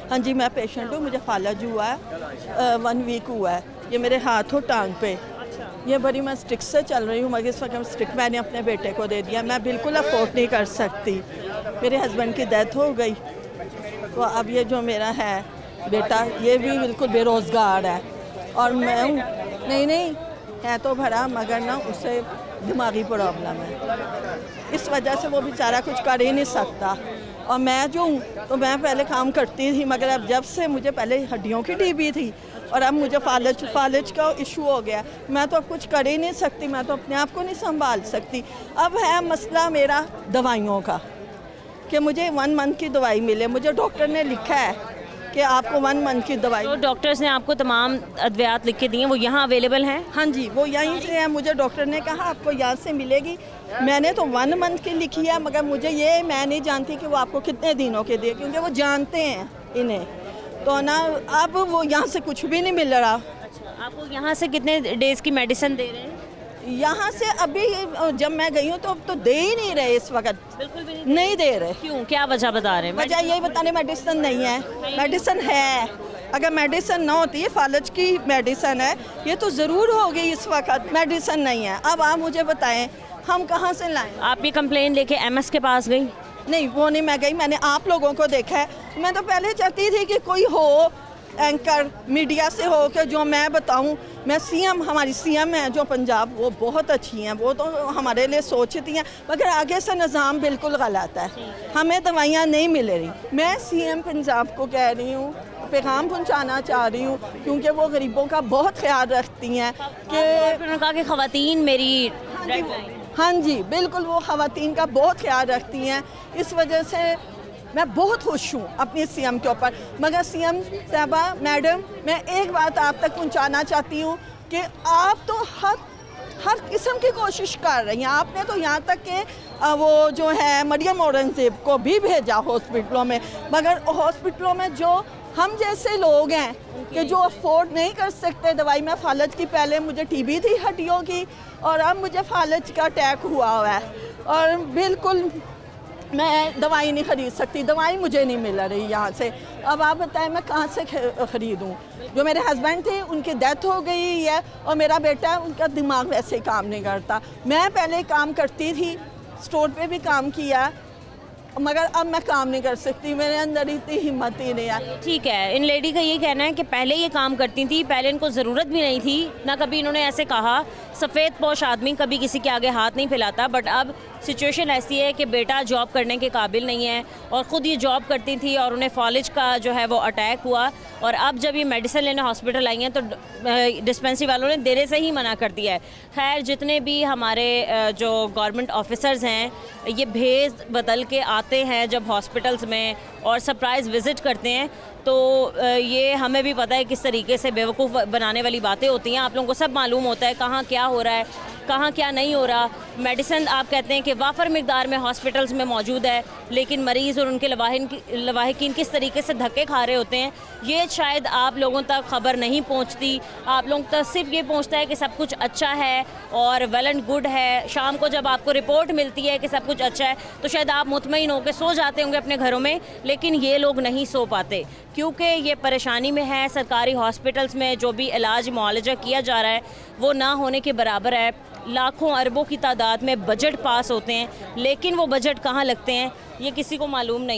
हाँ जी, मैं पेशेंट हूँ, मुझे फालज हुआ है, 1 वीक हुआ है। ये मेरे हाथ और टांग पे। ये बड़ी मैं स्टिक से चल रही हूँ, मगर इस वक्त स्टिक मैंने अपने बेटे को दे दिया। मैं बिल्कुल अफोर्ड नहीं कर सकती। मेरे हस्बैंड की डेथ हो गई, तो अब ये जो मेरा है बेटा, ये भी बिल्कुल बेरोज़गार है। और मैं हूँ नहीं है तो भरा, मगर ना उसे दिमागी प्रॉब्लम है। इस वजह से वो बेचारा कुछ कर ही नहीं सकता। और मैं जो हूँ तो मैं पहले काम करती थी, मगर अब जब से मुझे पहले हड्डियों की टीबी थी और अब मुझे फालज का इशू हो गया, मैं तो अब कुछ कर ही नहीं सकती। मैं तो अपने आप को नहीं संभाल सकती। अब है मसला मेरा दवाइयों का, कि मुझे 1 मंथ की दवाई मिले। मुझे डॉक्टर ने लिखा है कि आपको 1 मंथ की दवाई। तो डॉक्टर्स ने आपको तमाम अद्वियात लिख के दी हैं, वो यहाँ अवेलेबल हैं? हाँ जी, वो यहीं से है। मुझे डॉक्टर ने कहा आपको यहाँ से मिलेगी। मैंने तो 1 मंथ की लिखी है, मगर मुझे ये मैं नहीं जानती कि वो आपको कितने दिनों के दिए, क्योंकि वो जानते हैं इन्हें। तो ना अब वो यहाँ से कुछ भी नहीं मिल रहा। अच्छा, आपको यहाँ से कितने डेज़ की मेडिसिन दे रहे हैं? यहाँ से अभी जब मैं गई हूँ तो अब तो दे ही नहीं रहे इस वक्त। बिल्कुल भी नहीं दे रहे। क्यों, क्या वजह बता रहे हैं? वजह यही बताने, मेडिसिन नहीं है। मेडिसिन है, अगर मेडिसिन ना होती है, फालज की मेडिसिन है, ये तो ज़रूर होगी। इस वक्त मेडिसिन नहीं है। अब आप मुझे बताएं हम कहाँ से लाएं? आप ये कंप्लेन लेके एमएस के पास गई? नहीं, वो नहीं मैं गई, मैंने आप लोगों को देखा है। मैं तो पहले चाहती थी कि कोई हो एंकर मीडिया से हो कि जो मैं बताऊं। मैं सीएम, हमारी सीएम है जो पंजाब, वो बहुत अच्छी हैं, वो तो हमारे लिए सोचती हैं, मगर आगे से निज़ाम बिल्कुल गलत है। हमें दवाइयाँ नहीं मिल रही। मैं सीएम पंजाब को कह रही हूँ, पैगाम पहुँचाना चाह रही हूँ, क्योंकि वो गरीबों का बहुत ख्याल रखती हैं कि उन्होंने कहा कि ख़वातीन मेरी हाँ जी, बिल्कुल वो ख़वातीन का बहुत ख्याल रखती हैं। इस वजह से मैं बहुत खुश हूँ अपनी सीएम के ऊपर। मगर सीएम साहबा, मैडम, मैं एक बात आप तक पहुँचाना चाहती हूँ कि आप तो हर किस्म की कोशिश कर रही हैं। आपने तो यहाँ तक कि वो जो है मरियम औरंगज़ेब को भी भेजा हॉस्पिटलों में, मगर हॉस्पिटलों में जो हम जैसे लोग हैं कि जो अफोर्ड नहीं कर सकते दवाई। मैं फालज की, पहले मुझे टीबी थी हड्डियों की, और अब मुझे फालज का अटैक हुआ है, और बिल्कुल मैं दवाई नहीं ख़रीद सकती। दवाई मुझे नहीं मिल रही यहाँ से। अब आप बताएं मैं कहाँ से ख़रीदूँ? जो मेरे हस्बैंड थे उनकी डेथ हो गई है, और मेरा बेटा, उनका दिमाग वैसे काम नहीं करता। मैं पहले काम करती थी, स्टोर पे भी काम किया, मगर अब मैं काम नहीं कर सकती। मेरे अंदर इतनी हिम्मत ही नहीं है। ठीक है, इन लेडी का ये कहना है कि पहले ये काम करती थी, पहले इनको ज़रूरत भी नहीं थी, ना कभी इन्होंने ऐसे कहा। सफ़ेद पोश आदमी कभी किसी के आगे हाथ नहीं फैलाता, बट अब सिचुएशन ऐसी है कि बेटा जॉब करने के काबिल नहीं है, और ख़ुद ये जॉब करती थी, और उन्हें फॉलेज का जो है वो अटैक हुआ, और अब जब ये मेडिसिन लेने हॉस्पिटल आई हैं तो डिस्पेंसरी वालों ने देने से ही मना कर दिया है। खैर, जितने भी हमारे जो गवर्नमेंट ऑफिसर्स हैं, ये भेज बदल के आते हैं जब हॉस्पिटल्स में और सरप्राइज़ विज़िट करते हैं, तो ये हमें भी पता है किस तरीके से बेवकूफ़ बनाने वाली बातें होती हैं। आप लोगों को सब मालूम होता है कहाँ क्या हो रहा है, कहाँ क्या नहीं हो रहा। मेडिसिन आप कहते हैं कि वाफर मिकदार में हॉस्पिटल्स में मौजूद है, लेकिन मरीज़ और उनके लवाहिकीन किस तरीके से धक्के खा रहे होते हैं, ये शायद आप लोगों तक खबर नहीं पहुंचती। आप लोगों तक सिर्फ ये पहुंचता है कि सब कुछ अच्छा है और वेल एंड गुड है। शाम को जब आपको रिपोर्ट मिलती है कि सब कुछ अच्छा है, तो शायद आप मुतमईन होकर सो जाते होंगे अपने घरों में, लेकिन ये लोग नहीं सो पाते, क्योंकि ये परेशानी में है। सरकारी हॉस्पिटल्स में जो भी इलाज मुआलजा किया जा रहा है वो ना होने के बराबर है। लाखों अरबों की तादाद में बजट पास होते हैं, लेकिन वो बजट कहाँ लगते हैं ये किसी को मालूम नहीं है।